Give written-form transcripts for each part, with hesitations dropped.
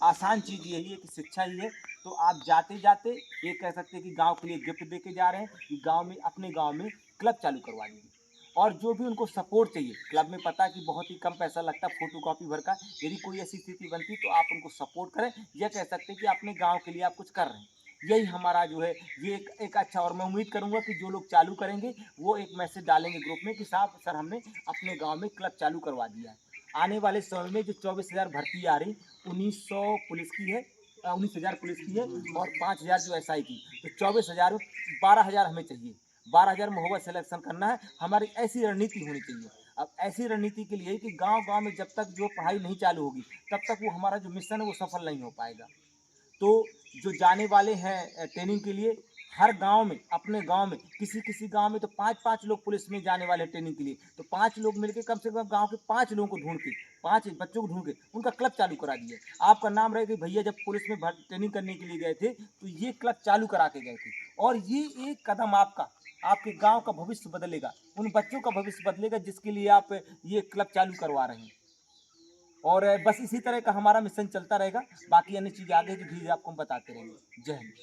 आसान चीज़ यही है कि शिक्षा ही है। तो आप जाते-जाते ये कह सकते हैं कि गाँव के लिए गिफ्ट दे के जा रहे हैं कि गाँव में अपने गाँव में क्लब चालू करवा दीजिए। और जो भी उनको सपोर्ट चाहिए, क्लब में पता है कि बहुत ही कम पैसा लगता है फ़ोटोकॉपी भर का। यदि कोई ऐसी स्थिति बनती तो आप उनको सपोर्ट करें, या कह सकते हैं कि अपने गाँव के लिए आप कुछ कर रहे हैं। यही हमारा जो है ये एक अच्छा, और मैं उम्मीद करूँगा कि जो लोग चालू करेंगे वो एक मैसेज डालेंगे ग्रुप में कि साहब सर हमने अपने गाँव में क्लब चालू करवा दिया है। आने वाले समय में जो 24,000 भर्ती आ रही, 1900 पुलिस की है, 19,000 पुलिस की है और 5,000 जो एसआई की। तो 24,000 में 12,000 हमें चाहिए। 12,000 महोबा सिलेक्शन करना है, हमारी ऐसी रणनीति होनी चाहिए। अब ऐसी रणनीति के लिए कि गाँव-गाँव में जब तक जो पढ़ाई नहीं चालू होगी, तब तक वो हमारा जो मिशन है वो सफल नहीं हो पाएगा। तो जो जाने वाले हैं ट्रेनिंग के लिए, हर गाँव में, अपने गाँव में, किसी-किसी गाँव में तो 5-5 लोग पुलिस में जाने वाले हैं ट्रेनिंग के लिए। तो 5 लोग मिलके कम से कम गाँव के 5 लोगों को ढूँढ के, 5 बच्चों को ढूँढ के उनका क्लब चालू करा दिए। आपका नाम रहे कि भैया जब पुलिस में ट्रेनिंग करने के लिए गए थे, तो ये क्लब चालू करा के गए थे। और ये एक कदम आपका, आपके गाँव का भविष्य बदलेगा, उन बच्चों का भविष्य बदलेगा जिसके लिए आप ये क्लब चालू करवा रहे हैं। और बस इसी तरह का हमारा मिशन चलता रहेगा। बाकी अन्य चीज़ें आगे की धीरे आपको हम बताते रहेंगे। जय हिंद।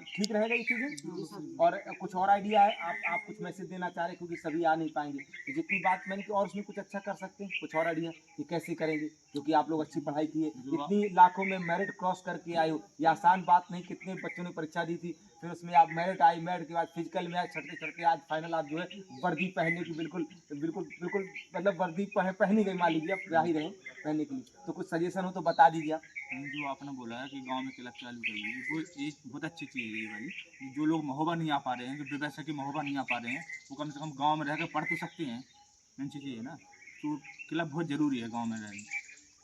ठीक रहेगा ये चीज़ें। और कुछ और आइडिया है, आप कुछ मैसेज देना चाह रहे हैं, क्योंकि सभी आ नहीं पाएंगे, तो जितनी बात मैंने की और उसमें कुछ अच्छा कर सकते हैं, कुछ और आइडिया कि कैसे करेंगे, क्योंकि आप लोग अच्छी पढ़ाई किए, इतनी लाखों में मेरिट क्रॉस करके आए हो, ये आसान बात नहीं। कितने बच्चों ने परीक्षा दी थी, फिर उसमें आप मेरिट आई, मेरिट के बाद फिजिकल में आज चढ़ते-चढ़ते आज फाइनल आप जो है वर्दी पहनने की बिल्कुल बिल्कुल बिल्कुल मतलब वर्दी पहनी गई, मान लीजिए आप जा ही रहे हैं पहनने के लिए। तो कुछ सजेशन हो तो बता दीजिए आप। जो आपने बोला है कि गांव में क्लब चालू कर दी, वो एक बहुत अच्छी चीज़ है ये वाली। जो लोग महोबा नहीं आ पा रहे हैं, जो व्यवसाय के महोबा नहीं आ पा रहे हैं, वो कम से कम गांव में रहकर पढ़ तो सकते हैं। मेन चीज़ ये है ना, तो क्लब बहुत ज़रूरी है गांव में रहना।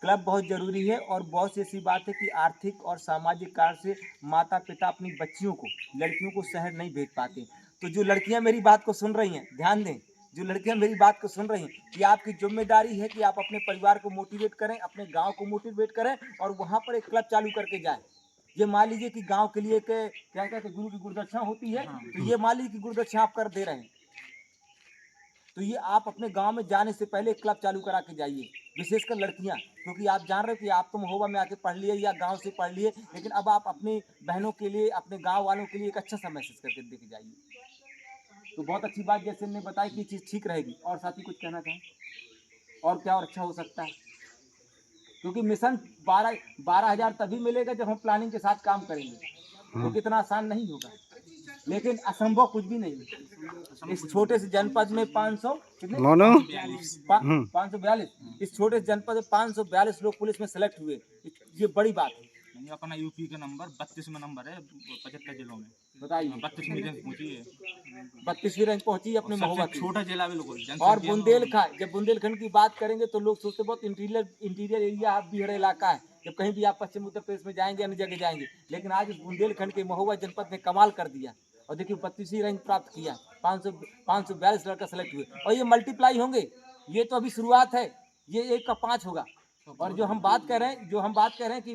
क्लब बहुत ज़रूरी है, और बहुत सी ऐसी बात है कि आर्थिक और सामाजिक कारण से माता-पिता अपनी बच्चियों को, लड़कियों को शहर नहीं भेज पाते। तो जो लड़कियाँ मेरी बात को सुन रही हैं, ध्यान दें, जो लड़कियाँ मेरी बात को सुन रही हैं, कि आपकी ज़िम्मेदारी है कि आप अपने परिवार को मोटिवेट करें, अपने गाँव को मोटिवेट करें और वहाँ पर एक क्लब चालू करके जाएँ। ये मान लीजिए कि गाँव के लिए एक क्या कहते हैं, गुरु की गुरुदक्षिणा होती है, तो ये मान लीजिए कि गुरुदक्षिणा आप कर दे रहे हैं। तो ये आप अपने गाँव में जाने से पहले क्लब चालू करा के जाइए, विशेषकर लड़कियाँ, क्योंकि आप जान रहे हो कि आप तो महोबा में आके पढ़ लिए या गाँव से पढ़ लिए, लेकिन अब आप अपनी बहनों के लिए, अपने गाँव वालों के लिए एक अच्छा सा मैसेज करके दे के जाइए। तो बहुत अच्छी बात जैसे हमने बताई कि ये चीज़ ठीक रहेगी। और साथी कुछ कहना चाहें? और क्या और अच्छा हो सकता है? क्योंकि मिशन 12,000 तभी मिलेगा जब हम प्लानिंग के साथ काम करेंगे, क्योंकि इतना आसान नहीं होगा। लेकिन असंभव कुछ भी नहीं है। इस छोटे से जनपद में 500 कितने, मोनो 542, इस छोटे से जनपद में 542 लोग पुलिस में सेलेक्ट हुए, ये बड़ी बात है। नहीं, अपना यूपी का नंबर 32वां नंबर है 75 जिलों में। बताइए, 32वीं रैंक पहुंची है। 32वीं रैंक पहुंची अपने महोबा सबसे की। छोटा जिला बिल्कुल और जनसंख्या में। बुंदेलखंड, जब बुंदेलखंड की बात करेंगे तो लोग सोचते बहुत इंटीरियर एरिया, आप बिहड़ इलाका है। जब कहीं भी आप पश्चिम उत्तर प्रदेश में जाएंगे, अन्य जगह जाएंगे, लेकिन आज इस बुंदेलखंड के महोबा जनपद ने कमाल कर दिया। और देखिए 32वीं रैंक प्राप्त किया, 542 लड़का सेलेक्ट हुए, और ये मल्टीप्लाई होंगे। ये तो अभी शुरुआत है, ये 1 का 5 होगा। और जो हम बात कर रहे हैं कि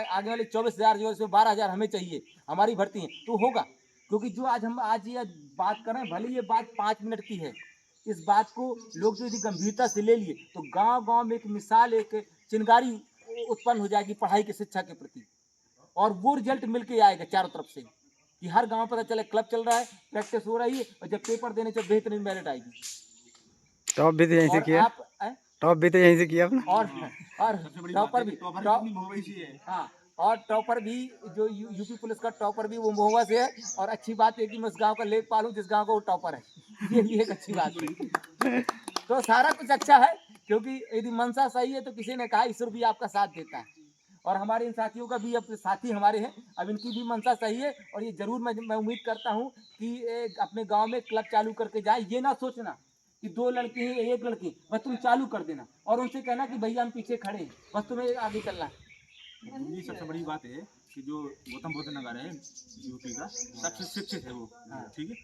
आगे वाले 24,000 जो इसमें 12,000 हमें चाहिए, हमारी भर्ती है, तो होगा। क्योंकि जो आज ये बात कर रहे हैं, भले ये बात 5 मिनट की है, इस बात को लोग जो यदि गंभीरता से ले लिए, तो गांव-गांव में एक मिसाल, एक चिंगारी उत्पन्न हो जाएगी पढ़ाई की, शिक्षा के प्रति। और वो रिजल्ट मिलके आएगा चारों तरफ से, कि हर गांव पता चले क्लब चल रहा है, प्रैक्टिस हो रही है, और जब पेपर देने से बेहतरीन मेरिट आएगी। टॉप भी तो यहीं से और किया, आप टॉप भी तो यहीं से किया आपने। और सबसे बड़ी बात टॉपर है भी कि टॉपर टॉप कितनी महोबा से है। हाँ, और टॉपर भी जो यूपी पुलिस का टॉपर भी वो महुआ से है। और अच्छी बात है कि मैं उस गांव का लेखपाल हूँ जिस गांव का वो टॉपर है। ये भी एक अच्छी बात है। तो सारा कुछ अच्छा है, क्योंकि यदि मनसा सही है तो किसी ने कहा ईश्वर भी आपका साथ देता है। और हमारे इन साथियों का भी, अब साथी हमारे हैं, अब इनकी भी मनसा सही है। और ये जरूर मैं उम्मीद करता हूँ कि अपने गांव में क्लब चालू करके जाए। ये ना सोचना कि 2 लड़के हैं, 1 लड़की, बस तुम चालू कर देना और उनसे कहना कि भैया हम पीछे खड़े हैं, बस तुम्हें आगे चलना है। ये सबसे बड़ी बात है कि जो गौतम बुद्ध नगर है यूपी का, सबसे शिक्षित है वो। ठीक है,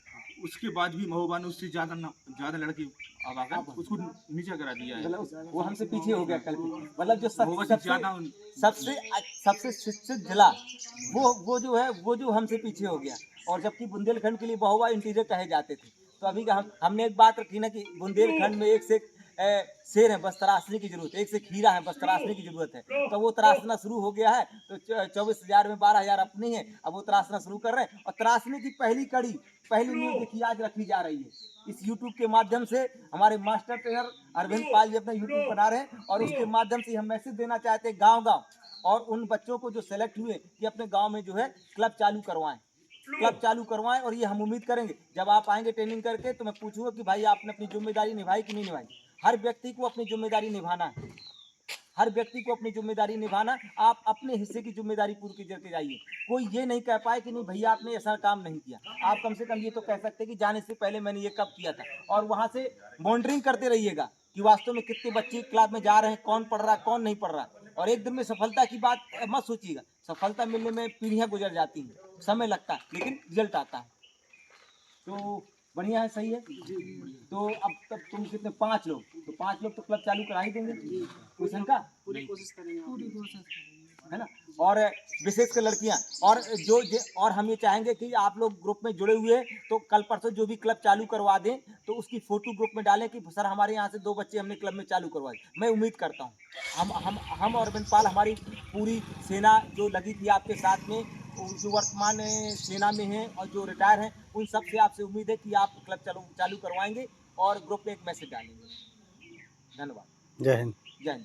उसके बाद भी महोबा ने उससे ज़्यादा लड़की अब आकर उसको नीचे करा दिया है। मतलब वो हमसे पीछे हो गया कल की। मतलब जो महोबा से ज़्यादा सबसे शिक्षित जिला, वो जो है, वो जो हमसे पीछे हो गया। और जबकि बुंदेलखंड के लिए महोबा इंटीरियर कहे जाते थे। तो अभी हमने एक बात रखी ना कि बुंदेलखंड में एक से शेर हैं, बस तराशने की जरूरत है, एक से खीरा है, बस तराशने की जरूरत है। तो वो तराशना शुरू हो गया है, तो 24,000 में 12,000 अपनी है, अब वो तराशना शुरू कर रहे हैं। और तराशने की पहली न्यूज देखिए आज रखी जा रही है इस यूट्यूब के माध्यम से। हमारे मास्टर ट्रेनर अरविंद पाल जी अपना यूट्यूब बना रहे हैं, और उसके माध्यम से हम मैसेज देना चाहते हैं गाँव गाँव, और उन बच्चों को जो सेलेक्ट हुए कि अपने गाँव में जो है क्लब चालू करवाएं। और ये हम उम्मीद करेंगे जब आप आएंगे ट्रेनिंग करके, तो मैं पूछूंगा कि भाई आपने अपनी जिम्मेदारी निभाई कि नहीं निभाई। हर व्यक्ति को अपनी जिम्मेदारी निभाना है, हर व्यक्ति को अपनी जिम्मेदारी निभाना। आप अपने हिस्से की जिम्मेदारी पूरी करके जाइए। कोई ये नहीं कह पाए कि नहीं भैया आपने ऐसा काम नहीं किया। आप कम से कम ये तो कह सकते हैं कि जाने से पहले मैंने ये कब किया था, और वहाँ से मॉनिटरिंग करते रहिएगा कि वास्तव में कितने बच्चे क्लास में जा रहे हैं, कौन पढ़ रहा है, कौन नहीं पढ़ रहा। और एक दिन में सफलता की बात मत सोचिएगा, सफलता मिलने में पीढ़ियां गुजर जाती हैं, समय लगता है, लेकिन रिजल्ट आता है। तो बढ़िया है, सही है। तो अब तक तुम कितने 5 लोग, तो 5 लोग तो क्लब चालू करा ही देंगे, कोई शंका पूरी कोशिश करेंगे है ना। और विशेषकर लड़कियां, और और हम ये चाहेंगे कि आप लोग ग्रुप में जुड़े हुए हैं, तो कल परसों जो भी क्लब चालू करवा दें तो उसकी फोटो ग्रुप में डालें कि सर हमारे यहाँ से 2 बच्चे हमने क्लब में चालू करवाए। मैं उम्मीद करता हूँ हम और अरविंद पाल, हमारी पूरी सेना जो लगी थी आपके साथ में, जो वर्तमान सेना में हैं और जो रिटायर हैं, उन सब से आपसे उम्मीद है कि आप क्लब चालू करवाएंगे और ग्रुप में एक मैसेज डालेंगे। धन्यवाद। जय हिंद। जय हिंद।